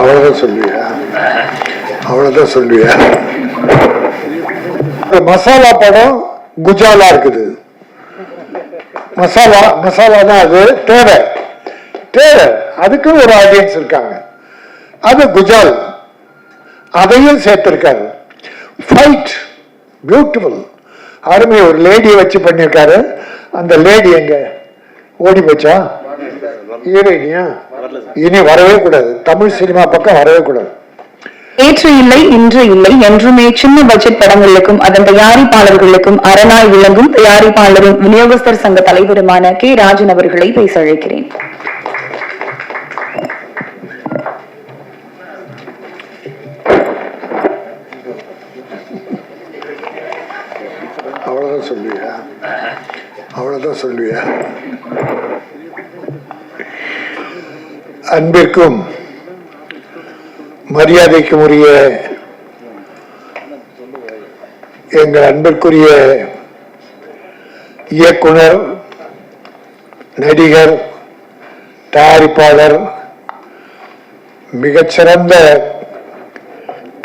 அவ்வளவுதான் சொல்லுவியா? அவ்வளவுதான் சொல்லுவியா? மசாலா படம் குஜாலா இருக்குது. மசாலா தான் அது தேவை. அதுக்கு ஒரு ஆடியன்ஸ் இருக்காங்க. அது குஜால், அதையும் சேர்த்திருக்காரு. ஃபைட் பியூட்டிஃபுல், அருமை. ஒரு லேடியை வச்சு பண்ணியிருக்காரு. அந்த லேடி எங்க ஓடி போச்சா? ஹீரோயினியா? இனி வரவே கூடாது, தமிழ் சினிமா பக்கம் வரவே கூடாது. நேற்று இல்லை இன்று இல்லை என்றுமே சின்ன பட்ஜெட் படங்களுக்கும் அதன் தயாரிப்பாளர்களுக்கும் அரணாய் விளங்கும் தயாரிப்பாளரும் விநியோகஸ்தர் சங்க தலைவருமான கே ராஜன் அவர்களை பேச அழைக்கிறேன். அவ்வளவுதான் சொல்லுவியா? அவ்வளவுதான் சொல்லுவியா? அன்பிற்கும் மரியாதைக்கும் உரிய எங்கள் அன்பிற்குரிய இயக்குனர், நடிகர், தயாரிப்பாளர், மிகச்சிறந்த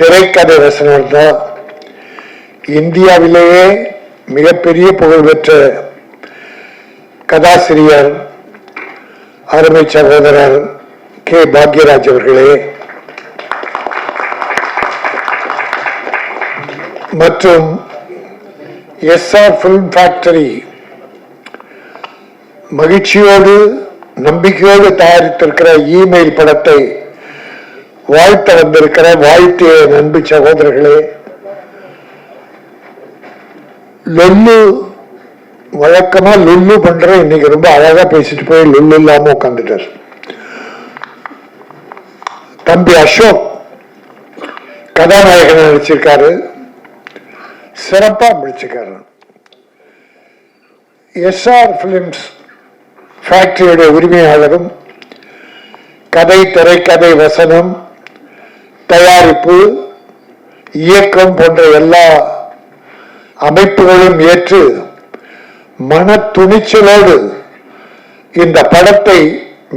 திரைக்கதை ரசனர் தான், இந்தியாவிலேயே மிகப்பெரிய புகழ்பெற்ற கதாசிரியர், அருமை சகோதரர் கே பாக்யராஜ் அவர்களே, மற்றும் எஸ்ஆர் பிலிம் ஃபேக்டரி மகிழ்ச்சியோடு நம்பிக்கையோடு தயாரித்திருக்கிற இமெயில் படத்தை வாழ்த்த வந்திருக்கிற வாழ்த்திய நண்பு சகோதரர்களே, லொல்லு வழக்கமா லுல்லு பண்ற, இன்னைக்கு ரொம்ப அழகா பேசிட்டு போய் லுல்லு இல்லாம உட்காந்துட்டார். தம்பி அசோக் கதாநாயகன் நடிச்சிருக்காரு, சிறப்பா முடிச்சிருக்காரு. எஸ்ஆர் பிலிம்ஸ் ஃபேக்டரியுடைய உரிமையாளரும் கதை, திரைக்கதை, வசனம், தயாரிப்பு, இயக்கம் போன்ற எல்லா அமைப்புகளும் ஏற்று மன துணிச்சலோடு இந்த படத்தை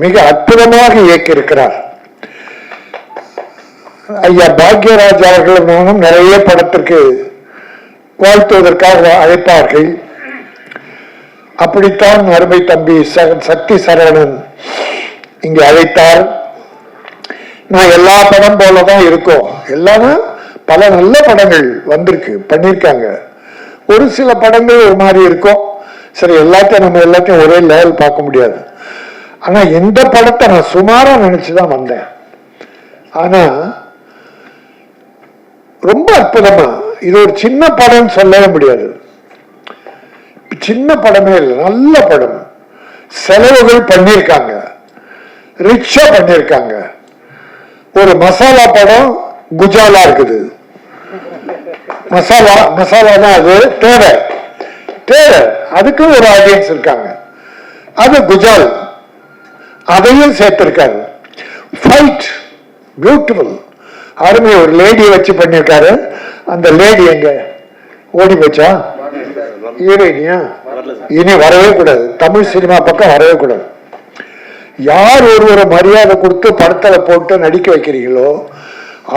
மிக அற்புதமாக இயக்கியிருக்கிறார். ஐயா பாக்யராஜ் அவர்கள் நானும் நிறைய படத்திற்கு வாழ்த்துவதற்காக அழைப்பார்கள். அப்படித்தான் அருமை தம்பி சக்தி சரவணன் இங்கு அழைத்தார். நான் எல்லா படம் போலதான் இருக்கோம். எல்லாமே பல நல்ல படங்கள் வந்திருக்கு, பண்ணிருக்காங்க. ஒரு சில படங்கள் ஒரு மாதிரி இருக்கும். சரி, நம்ம எல்லாத்தையும் ஒரே லெவல் பார்க்க முடியாது. ஆனா இந்த படத்தை நான் சுமாரா நினைச்சுதான் வந்தேன். ஆனா ரொம்ப அற்புதமா, இது ஒரு சின்ன படம் சொல்லவே முடியாது. சின்ன படமே இல்லை, நல்ல படம். செலவுகள் பண்ணிருக்காங்க, ரிச்சா பண்ணிருக்காங்க. ஒரு மசாலா படம் குஜாலா இருக்குது. மசாலா தான் அது தேவை. அதுக்கு ஒரு ஆடியன்ஸ் இருக்காங்க. அது குஜால், அதையும் சேர்த்திருக்காரு. ஃபைட் பியூட்டிஃபுல், அருமை. ஒரு லேடியை வச்சு பண்ணிருக்காரு. அந்த லேடி எங்க ஓடி போச்சா? ஹீரோயினியா? இனி வரவே கூடாது, தமிழ் சினிமா பக்கம் வரவே கூடாது. யார் ஒருவரை மரியாதை கொடுத்து படத்துல போட்டு நடிக்க வைக்கிறீங்களோ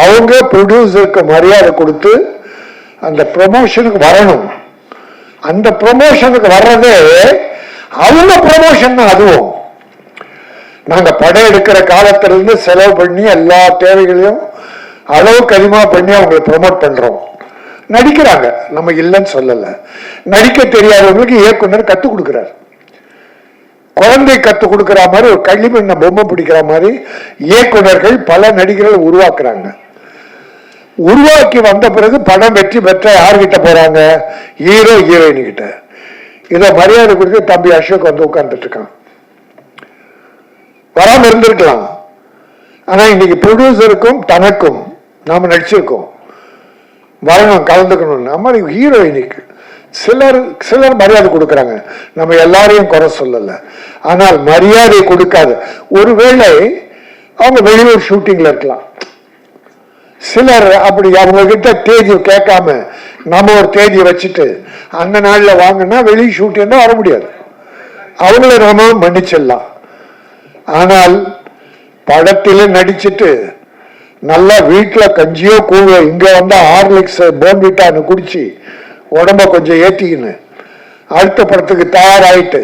அவங்க ப்ரொடியூசருக்கு மரியாதை கொடுத்து அந்த ப்ரமோஷனுக்கு வரணும். அந்த ப்ரமோஷனுக்கு வர்றதே அவங்க ப்ரமோஷன் தான். அதுவும் நாங்க படம் எடுக்கிற காலத்திலிருந்து செலவு பண்ணி எல்லா தேவைகளையும் அளவுக்கு அதிகமாக பண்ணி அவங்களை ப்ரமோட் பண்றோம். நடிக்கிறாங்க, நம்ம இல்லைன்னு சொல்லல. நடிக்க தெரியாதவங்களுக்கு இயக்குனர் கத்துக் கொடுக்கிறார். குழந்தை கத்துக் கொடுக்கிற மாதிரி, ஒரு களிமண்ண பொம்மை பிடிக்கிற மாதிரி இயக்குனர்கள் பல நடிகர்கள் உருவாக்குறாங்க. உருவாக்கி வந்த பிறகு படம் வெற்றி பெற்ற யார்கிட்ட போறாங்க? ஹீரோ ஹீரோயின் கிட்ட. இதை மரியாதை கொடுத்து தம்பி அசோக் வந்து உட்கார்ந்துட்டு இருக்கான். வராம இருந்திருக்கலாம். ஆனா இன்னைக்கு ப்ரொடியூசருக்கும் தனக்கும் நாம நடிச்சிருக்கோம், வரணும், கலந்துக்கணும். நம்ம ஹீரோயினுக்கு சிலர் மரியாதை கொடுக்கறாங்க. நம்ம எல்லாரையும் குறை சொல்லல. ஆனால் மரியாதை கொடுக்காது. ஒருவேளை அவங்க வெளியூர் ஷூட்டிங்ல இருக்கலாம். சிலர் அப்படி அவங்க கிட்ட தேதி கேட்காம நம்ம ஒரு தேதி வச்சுட்டு அந்த நாள்ல வாங்கினா வெளி ஷூட்டிங் வர முடியாது. அவங்கள நாம மன்னிச்சிடலாம். ஆனால் படத்தில நடிச்சுட்டு நல்லா வீட்டுல கஞ்சியோ கூழோ, இங்க வந்தா ஹார்லிக்ஸ் போன்விட்டான்னு குடிச்சு உடம்ப கொஞ்சம் ஏத்திக்கின்னு அடுத்த படத்துக்கு தயாராயிட்டு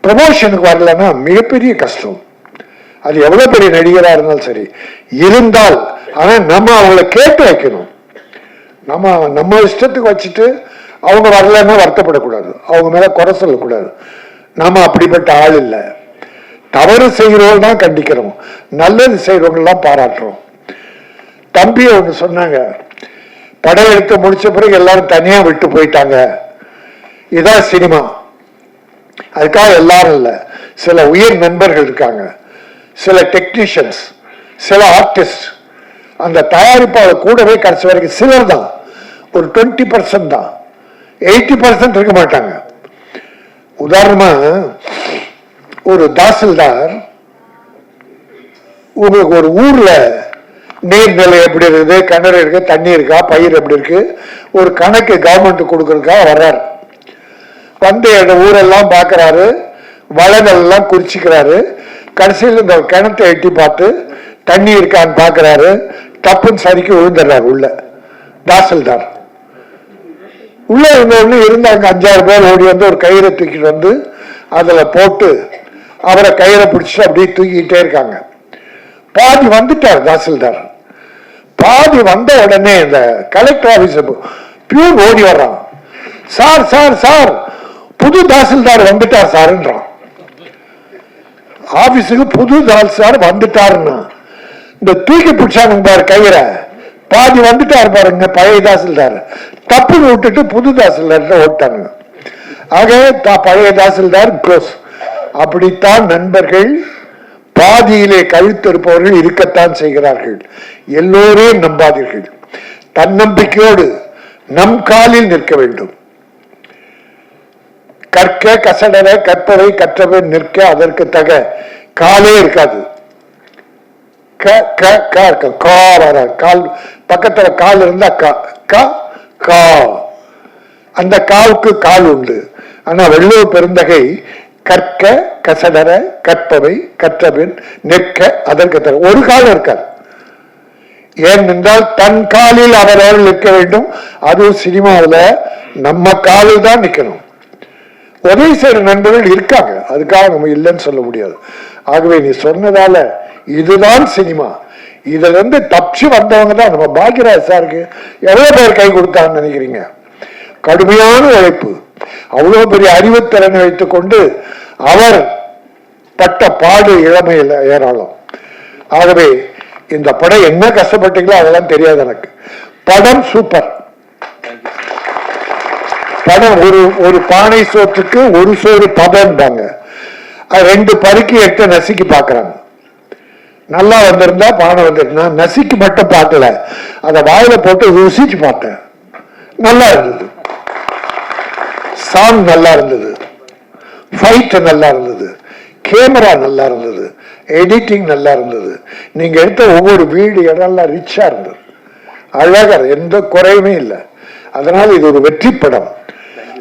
ப்ரமோஷனுக்கு வரலன்னா மிகப்பெரிய கஷ்டம். அது எவ்வளவு பெரிய நடிகரா இருந்தாலும் சரி இருந்தால், ஆனா நம்ம அவங்கள கேட்டு வைக்கணும். நம்ம இஷ்டத்துக்கு வச்சுட்டு அவங்க வரலன்னா வருத்தப்படக்கூடாது, அவங்க மேல குறை சொல்லக்கூடாது. நாம அப்படிப்பட்ட ஆள் இல்லை. தவறு செய்கிறவங்க தான் கண்டிக்கிறோம், நல்லது செய்யறவங்க எல்லாம் பாராட்டுறோம். தம்பி ஒண்ணு சொன்னாங்க, படம் எடுத்து முடிச்ச பிறகு எல்லாரும் தனியா விட்டு போயிட்டாங்க, இதான் சினிமா. அதுக்காக எல்லாரும் இல்ல, சில உயர் நண்பர்கள் இருக்காங்க, சில டெக்னீஷியன்ஸ், சில ஆர்டிஸ்ட், அந்த தயாரிப்பாளர் கூடவே கடைசி வரைக்கும் சிலர் தான், ஒரு 20% தான், 80% இருக்க மாட்டாங்க. உதாரணமா ஒரு தாசில்தார் உங்களுக்கு ஒரு ஊர்ல நீர்நிலை எப்படி இருக்குது, கிணறு இருக்கு, தண்ணி இருக்கா, பயிர் எப்படி இருக்கு, ஒரு கணக்கு கவர்மெண்ட் கொடுக்கறதுக்காக வர்றாரு. வந்து அந்த ஊரெல்லாம் பாக்குறாரு, வளங்கள் எல்லாம் குறிச்சிக்கிறாரு. கடைசியில் இந்த கிணத்தை எட்டி பார்த்து தண்ணி இருக்கான்னு பாக்குறாரு, தப்புன்னு சரிக்கு விழுந்துடுறாரு உள்ள. தாசில்தார் உள்ள இருந்தாங்க 5-6 பேர் ஓடி வந்து ஒரு கயிறை தூக்கிட்டு வந்து அதுல போட்டு அவரை கயிறை பிடிச்சிட்டு அப்படியே தூக்கிட்டே இருக்காங்க. பாதி வந்துட்டார் தாசில்தார். பாதி வந்த உடனே இந்த கலெக்டர் ஆபீஸ் பியூன் ஓடி வர்றான். சார் சார் சார், புது தாசில்தார் வந்துட்டார் சார்ன்றான். ஆபீஸுக்கு புது தாசில்தார் வந்துட்டாருன்னா, இந்த தூக்கி பிடிச்சாங்க பாரு கயிறை, பாதி வந்துட்டார் பாருங்க பழைய தாசில்தார், தப்புன்னு விட்டுட்டு புது தாசில்தார் ஓட்டாங்க. ஆக பழைய தாசில்தார் க்ளோஸ். அப்படித்தான் நண்பர்கள் பாதியிலே கழுத்திருப்பவர்கள் இருக்கத்தான் செய்கிறார்கள். எல்லோரையும் நம்பாதீர்கள். தன்னம்பிக்கையோடு நம் காலில் நிற்க வேண்டும். கற்க கசடர கற்பவை கற்றவன் நிற்க, அதற்கு தக காலே இருக்காது. கால் பக்கத்துல கால் இருந்தா கா, அந்த காவுக்கு கால் உண்டு. ஆனா வள்ளுவர் பெருந்தகை கற்க கசடர கற்பவை கற்றபின் நிற்க அதற்கு தக, ஒரு காலம் இருக்காது. ஏனென்றால் தன் காலில் அவரவர்கள் நிற்க வேண்டும். அதுவும் சினிமாவில் நம்ம காலில் தான் நிற்கணும். உதவி செய்யற நண்பர்கள் இருக்காங்க, அதுக்காக நம்ம இல்லைன்னு சொல்ல முடியாது. ஆகவே நீ சொன்னதால இதுதான் சினிமா, இதுல இருந்து தப்பிச்சு வந்தவங்க தான். நம்ம பாக்யராஜ் சாருக்கு எவ்வளவு பேர் கை கொடுத்தாங்கன்னு நினைக்கிறீங்க? கடுமையான உழைப்பு, அவ்வளவு பெரிய அறிவுத்திறனை வைத்துக் கொண்டு அவர் பட்ட பாடு இளமையில் ஏராளம். ஆகவே இந்த படம் என்ன கஷ்டப்பட்டீங்களோ அதெல்லாம் தெரியாது எனக்கு. படம் சூப்பர். படம் ஒரு பானை சோற்றுக்கு ஒரு சோறு பதம்பாங்க. 2 பருக்கி எடுத்து நசுக்கி பாக்குறாங்க. நல்லா வந்திருந்தா பானை வந்துருந்தா, நசுக்கி மட்டும் பார்க்கல, அதை வாயில போட்டு ருசிச்சு பார்த்தேன். நல்லா இருந்தது, சாங் நல்லா இருந்தது, ஃபைட் நல்லா இருந்தது, கேமரா நல்லா இருந்தது, எடிட்டிங் நல்லா இருந்தது. நீங்க எடுத்த ஒவ்வொரு வீடு இடம்லாம் ரிச்சா இருந்தது, அழகா, எந்த குறையுமே இல்லை. அதனால இது ஒரு வெற்றி படம்.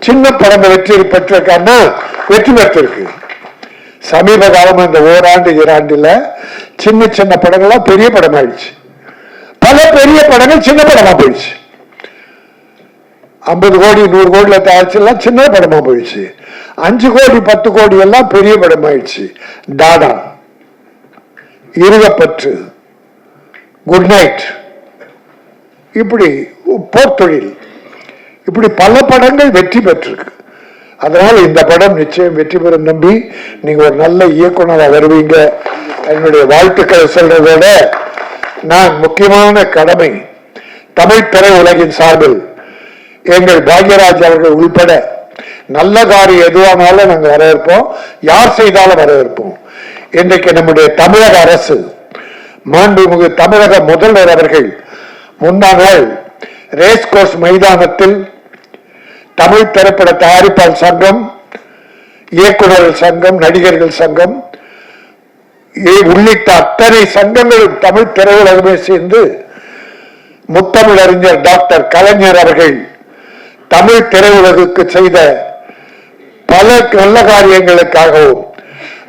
சின்ன படம் வெற்றி பெற்றிருக்கான்னா வெற்றி பெற்றிருக்கு. சமீப காலமா இந்த ஓராண்டு 2 ஆண்டுல சின்ன சின்ன படங்கள்லாம் பெரிய படம் ஆயிடுச்சு. பல பெரிய படங்கள் சின்ன படமா போயிடுச்சு. 50 கோடி 100 கோடியில தயாரிச்செல்லாம் சின்ன படமா போயிடுச்சு. 5 கோடி 10 கோடி எல்லாம் பெரிய படம் ஆயிடுச்சு. டாடா, இருகப்பற்று, குட் நைட், இப்படி போர்த்தொழில், இப்படி பல படங்கள் வெற்றி பெற்றிருக்கு. அதனால இந்த படம் நிச்சயம் வெற்றி பெறும் நம்பி நீங்க ஒரு நல்ல இயக்குனராக வருவீங்க. என்னுடைய வாழ்த்துக்களை சொல்றதோட நான் முக்கியமான கடமை தமிழ் திரையுலகின் சார்பில் எங்கள் பாக்யராஜ் அவர்கள் உள்பட நல்ல காரியம் எதுவானாலும் நாங்கள் வரவேற்போம், யார் செய்தாலும் வரவேற்போம். இன்றைக்கு நம்முடைய தமிழக அரசு மாண்புமிகு தமிழக முதல்வர் அவர்கள் முந்தா நாள் ரேஸ் கோர்ஸ் மைதானத்தில் தமிழ் திரைப்பட தயாரிப்பாளர் சங்கம், இயக்குநர்கள் சங்கம், நடிகர்கள் சங்கம் உள்ளிட்ட அத்தனை சங்கங்களும் தமிழ் திரையுலகமே சேர்ந்து முத்தமிழறிஞர் டாக்டர் கலைஞர் அவர்கள் தமிழ் திரையுலகுக்கு செய்த பல நல்ல காரியங்களுக்காகவும்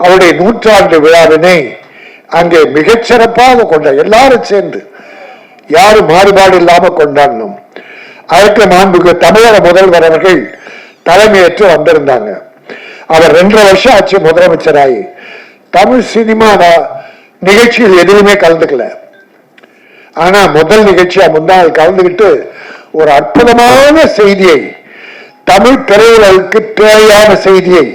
அவருடைய 100ஆண்டு விழாவினை அங்கே மிகச்சிறப்பாக எல்லாரும் சேர்ந்து யாரும் மாறுபாடு இல்லாம கொண்டாடணும். அதற்கு மாண்புக்கு தமிழக முதல்வர் அவர்கள் தலைமையேற்று வந்திருந்தாங்க. அவர் 2.5 வருஷம் ஆச்சு முதலமைச்சராகி. தமிழ் சினிமா நிகழ்ச்சியில் எதுவுமே கலந்துக்கல. ஆனா முதல் நிகழ்ச்சியா முன்னாள் கலந்துகிட்டு ஒரு அற்புதமான செய்தியை, தமிழ் திரையுலகுக்கு தேவையான செய்தியை,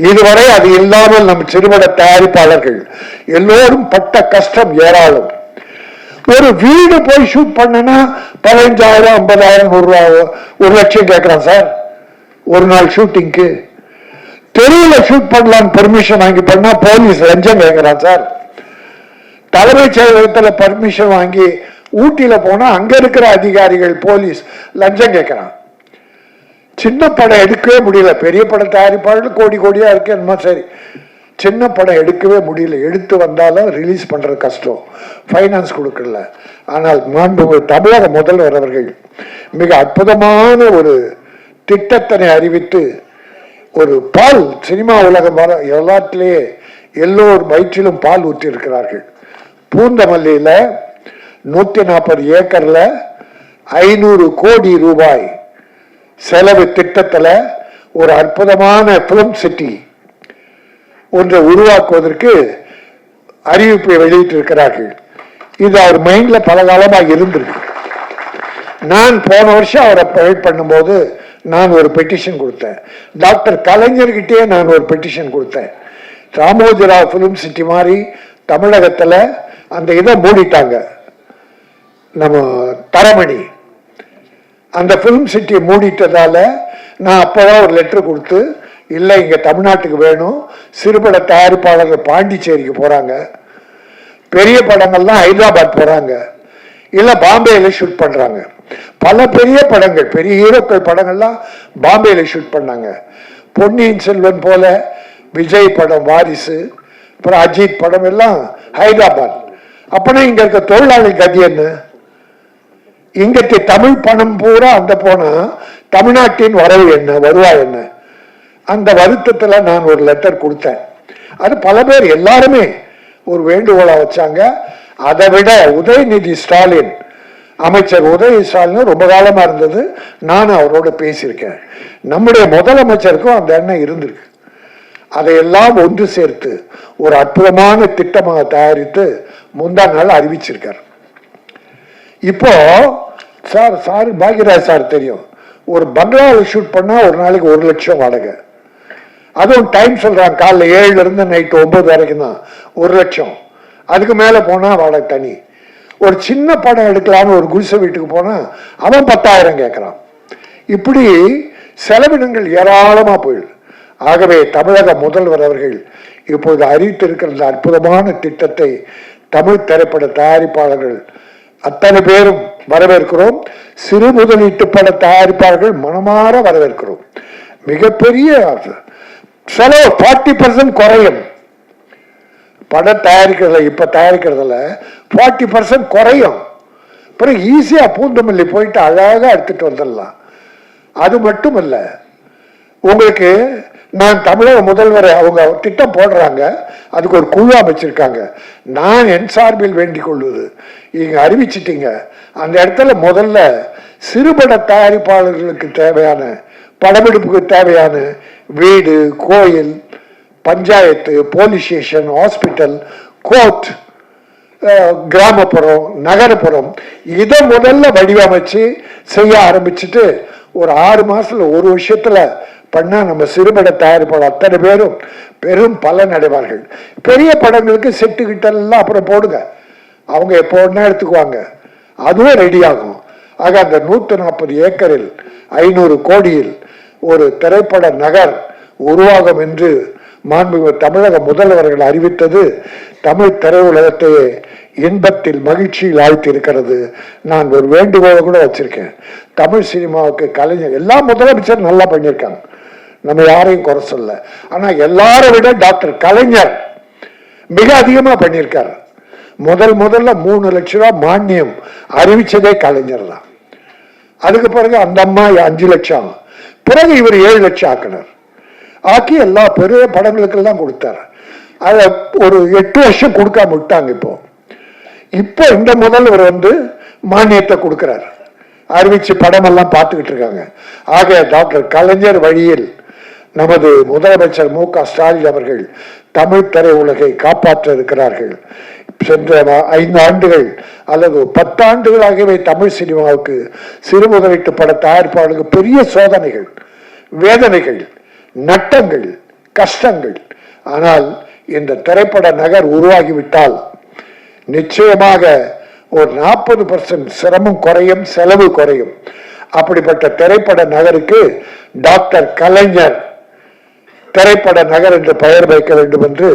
இதுவரை அது இல்லாமல் நம் சிறுபட தயாரிப்பாளர்கள் எல்லோரும் பட்ட கஷ்டம் ஏராளம். ஒரு வீடு போய் ஷூட் பண்ணனா 15,000, 50,000, 1 லட்சம் கேட்கிறான் சார் ஒரு நாள் ஷூட்டிங்க்கு. தெருவில் ஷூட் பண்ணலான்னு பெர்மிஷன் வாங்கி பண்ணா போலீஸ் லஞ்சம் கேட்கிறான் சார். தலைமைச் செயலகத்தில் பர்மிஷன் வாங்கி ஊட்டியில போனா அங்க இருக்கிற அதிகாரிகள் போலீஸ் லஞ்சம் கேட்கிறான். சின்ன படம் எடுக்கவே முடியல. பெரிய படம் தயாரிப்பாளர்கள் கோடி கோடியா இருக்கு என்னமோ சரி, சின்ன படம் எடுக்கவே முடியல. எடுத்து வந்தாலும் ரிலீஸ் பண்றது கஷ்டம், ஃபைனான்ஸ் கொடுக்கல. ஆனால் மாண்புமிகு தமிழக முதல்வர் அவர்கள் மிக அற்புதமான ஒரு திட்டத்தினை அறிவித்து ஒரு பால் சினிமா உலகம் எல்லாத்திலேயே எல்லோரும் வயிற்றிலும் பால் ஊற்றி இருக்கிறார்கள். பூந்தமல்லியில 140 ஏக்கர்ல 500 கோடி ரூபாய் செலவு திட்டத்தில் ஒரு அற்புதமான பிலிம் சிட்டி ஒன்றை உருவாக்குவதற்கு அறிவிப்பை வெளியிட்டிருக்கிறார்கள். இது அவர் மைண்ட்ல பல காலமாக இருந்திருக்கு. நான் போன வருஷம் அவரை ப்ரொவைட் பண்ணும்போது நான் ஒரு பெட்டிஷன் கொடுத்தேன். டாக்டர் கலைஞர்கிட்டே நான் ஒரு பெட்டிஷன் கொடுத்தேன். ராமோஜிராவ் பிலிம் சிட்டி மாதிரி தமிழகத்தில் அந்த இதை மூடிட்டாங்க. நம்ம தரமணி அந்த பிலிம் சிட்டியை மூடிட்டதால நான் அப்போதான் ஒரு லெட்டர் கொடுத்து, இல்லை இங்க தமிழ்நாட்டுக்கு வேணும், சிறுபட தயாரிப்பாளர்கள் பாண்டிச்சேரிக்கு போறாங்க, பெரிய படங்கள்லாம் ஹைதராபாத் போறாங்க, இல்ல பாம்பேல ஷூட் பண்றாங்க. பல பெரிய படங்கள், பெரிய ஹீரோக்கள் படங்கள்லாம் பாம்பேல ஷூட் பண்ணாங்க. பொன்னியின் செல்வன் போல விஜய் படம் வாரிசு, அப்புறம் அஜித் படம் எல்லாம் ஹைதராபாத். அப்பனா இங்க இருக்க தொழிலாளி கதி என்ன? இங்கத்தி தமிழ் பணம் பூரா அந்த போனா தமிழ்நாட்டின் வரவு என்ன, வருவாய் என்ன? அந்த வருத்தத்துல நான் ஒரு லெட்டர் கொடுத்தேன். அது பல பேர் எல்லாருமே ஒரு வேண்டுகோளா வச்சாங்க. அதை விட உதயநிதி ஸ்டாலின், அமைச்சர் உதயநிதி ஸ்டாலின் ரொம்ப காலமா இருந்தது, நானும் அவரோட பேசியிருக்கேன். நம்முடைய முதலமைச்சருக்கும் அந்த எண்ணம் இருந்திருக்கு. அதையெல்லாம் ஒன்று சேர்த்து ஒரு அற்புதமான திட்டமாக தயாரித்து முந்தா நாள் அறிவிச்சிருக்கார். இப்போ சார் பாக்யராஜ் சார் தெரியும், ஒரு பங்களாவில் ஷூட் பண்ணா ஒரு நாளைக்கு 1 லட்சம் வாடகை. அதுவும் டைம் சொல்றாங்க, காலைல 7 இருந்து நைட்டு 9 வரைக்கும் தான் 1 லட்சம். அதுக்கு மேல போனா வாடகை தனி. ஒரு சின்ன படம் எடுக்கலான்னு ஒரு குடிசை வீட்டுக்கு போனா அவன் 10,000 கேட்கிறான். இப்படி செலவினங்கள் ஏராளமா போயிடுது. ஆகவே தமிழக முதல்வர் அவர்கள் இப்போது அறிவித்திருக்கிற இந்த அற்புதமான திட்டத்தை தமிழ் திரைப்பட தயாரிப்பாளர்கள் அத்தனை பேரும் வரவேற்கிறோம். சிறு முதலீட்டு பட தயாரிப்பாளர்கள் மனமாற வரவேற்கிறோம். மிகப்பெரிய செலவு 40% குறையும். படம் தயாரிக்கிறதுல இப்ப தயாரிக்கிறதுல 40% குறையும். அப்புறம் ஈஸியா பூந்தமல்லி போயிட்டு அழகா எடுத்துட்டு வந்துடலாம். அது மட்டும் இல்ல, உங்களுக்கு நான் தமிழக முதல்வரை அவங்க திட்டம் போடுறாங்க, அதுக்கு ஒரு குழு அமைச்சிருக்காங்க. நான் என் சார்பில் வேண்டிக் கொள்வது, இங்க அறிவிச்சிட்டீங்க, அந்த இடத்துல முதல்ல சிறுபட தயாரிப்பாளர்களுக்கு தேவையான படமெடுப்புக்கு தேவையான வீடு, கோயில், panchayat, police station, hospital, court, கிராமப்புறம், நகரப்புறம், இதை முதல்ல வடிவமைச்சு செய்ய ஆரம்பிச்சுட்டு ஒரு 6 மாசத்துல 1 வருஷத்துல பண்ணா நம்ம சிறுபட தயாரிப்பாளர் அத்தனை பேரும் பெரும் பலன் அடைவார்கள். பெரிய படங்களுக்கு செட்டு கிட்டெல்லாம் அப்புறம் போடுங்க, அவங்க எப்போ ஒன்னா எடுத்துக்குவாங்க, அதுவும் ரெடி ஆகும். ஆக அந்த 140 ஏக்கரில் 500 கோடியில் ஒரு திரைப்பட நகர் உருவாகும் என்று மாண்புமிகு தமிழக முதல்வர்கள் அறிவித்தது தமிழ் திரையுலகத்தையே இன்பத்தில் மகிழ்ச்சியில் ஆழ்த்தி இருக்கிறது. நான் ஒரு வேண்டுகோளை கூட வச்சிருக்கேன், தமிழ் சினிமாவுக்கு கலைஞர் எல்லா முதலமைச்சர் நல்லா பண்ணியிருக்காங்க, நம்ம யாரையும் குறை சொல்ல. ஆனா எல்லாரை விட டாக்டர் கலைஞர் மிக அதிகமா பண்ணியிருக்காரு. முதல்ல 3 லட்சம் ரூபாய் மானியம் அறிவிச்சதே கலைஞர் தான். அதுக்கு பிறகு அந்த அம்மா 5 லட்சம், பிறகு இவர் 7 லட்சம் ஆக்கினார். ஆக்கி எல்லா பெரிய படங்களுக்கெல்லாம் கொடுத்தார். அத ஒரு 8 வருஷம் கொடுக்காம விட்டாங்க. இப்போ இந்த முதல்வர் மானியத்தை கொடுக்கிறார், அறிவிச்சு படம் எல்லாம் பார்த்துக்கிட்டு இருக்காங்க. ஆக டாக்டர் கலைஞர் வழியில் நமது முதலமைச்சர் மு.க.ஸ்டாலின் அவர்கள் தமிழ் திரையுலகை காப்பாற்ற இருக்கிறார்கள். சென்ற 5 ஆண்டுகள் அல்லது 10 ஆண்டுகளாகவே தமிழ் சினிமாவுக்கு சிறு முதலீட்டு பட தயாரிப்பாளருக்கு பெரிய சோதனைகள், வேதனைகள், நட்டங்கள், கஷ்டங்கள். ஆனால் இந்த திரைப்பட நகர் உருவாகிவிட்டால் நிச்சயமாக ஒரு 40% சிரமம் குறையும், செலவு குறையும். அப்படிப்பட்ட திரைப்பட நகருக்கு டாக்டர் கலைஞர் திரைப்பட நகர் என்று பெயர் வைக்க வேண்டும் என்று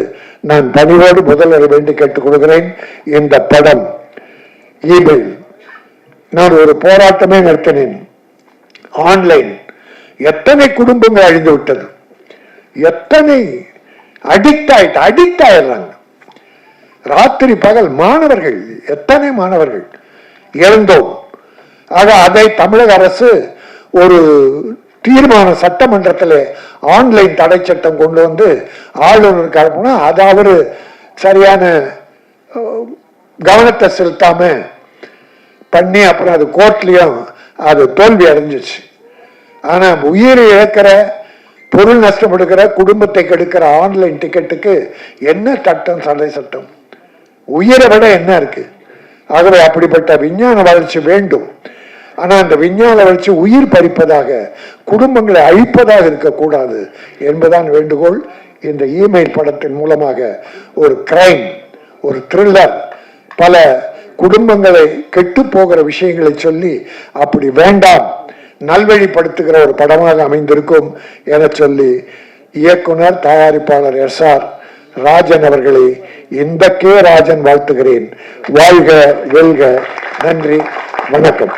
நான் பணிவோடு முதல்வர் வேண்டி கேட்டுக் கொள்கிறேன். இந்த படம் இமெயில் நான் ஒரு போராட்டமே நடத்தினேன். ஆன்லைன் எத்தனை குடும்பங்கள் அழிந்து விட்டது, எத்தனை அடிக்ட் ஆயிடுறாங்க. ராத்திரி பகல் மாணவர்கள், எத்தனை மாணவர்கள் இறந்தோம். ஆக அதை தமிழக அரசு ஒரு தீர்மான சட்டமன்றத்தில் ஆன்லைன் தடை சட்டம் கொண்டு வந்து ஆளுநருக்கு அனுப்பினா அது அவரு சரியான கவனத்தை செலுத்தாம பண்ணி அப்புறம் அது கோர்ட்லயும் அது தோல்வி அடைஞ்சிச்சு. ஆனா உயிரை இழக்கிற, பொருள் நஷ்டப்படுகிற, குடும்பத்தை கெடுக்கிற ஆன்லைன் டிக்கெட்டுக்கு என்ன சட்டம், தடை சட்டம்? உயிரை விட என்ன இருக்கு? ஆகவே அப்படிப்பட்ட விஞ்ஞான வளர்ச்சி வேண்டும். ஆனா அந்த விஞ்ஞான வளர்ச்சி உயிர் பறிப்பதாக, குடும்பங்களை அழிப்பதாக இருக்கக்கூடாது என்பதான் வேண்டுகோள். இந்த இமெயில் படத்தின் மூலமாக ஒரு கிரைம், ஒரு த்ரில்லர், பல குடும்பங்களை கெட்டு போகிற விஷயங்களை சொல்லி அப்படி வேண்டாம், நல்வழிப்படுத்துகிற ஒரு படமாக அமைந்திருக்கும் என சொல்லி இயக்குனர் தயாரிப்பாளர் எஸ்.ஆர். ராஜன் அவர்களை இந்த கே. ராஜன் வாழ்த்துகிறேன். வாழ்க வெல்க. நன்றி, வணக்கம்.